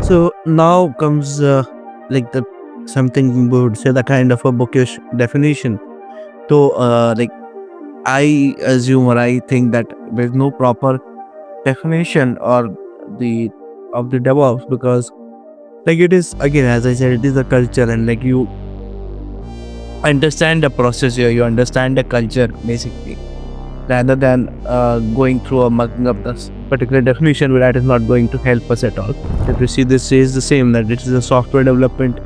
So now comes like the something we would say the kind of a bookish definition. So I assume or I think that there's no proper definition or the of the DevOps, because like it is, again, as I said, it is a culture, and like you understand the process here, you understand the culture basically, rather than going through or mucking up this particular definition where that is not going to help us at all. If you see, this says the same, that it is a software development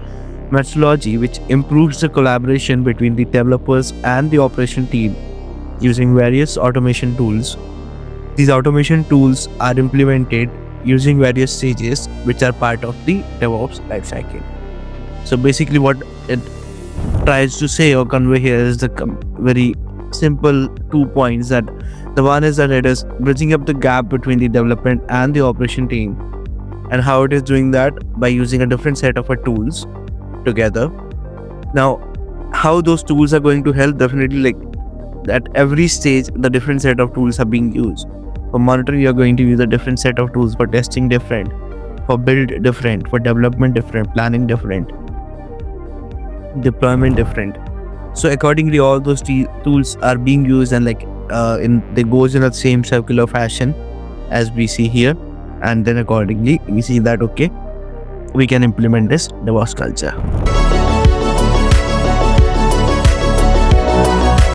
methodology which improves the collaboration between the developers and the operation team using various automation tools. These automation tools are implemented using various stages which are part of the DevOps lifecycle. So basically what it tries to say or convey here is the very simple 2 points. That the one is that it is bridging up the gap between the development and the operation team, and how it is doing that by using a different set of tools together. Now, how those tools are going to help, definitely like at every stage the different set of tools are being used. For monitoring, you're going to use a different set of tools. For testing, different. For build, different. For development, different. Planning, different. Deployment, different. So accordingly, all those tools are being used, and they goes in the same circular fashion as we see here. And then accordingly, we see that okay, we can implement this DevOps culture.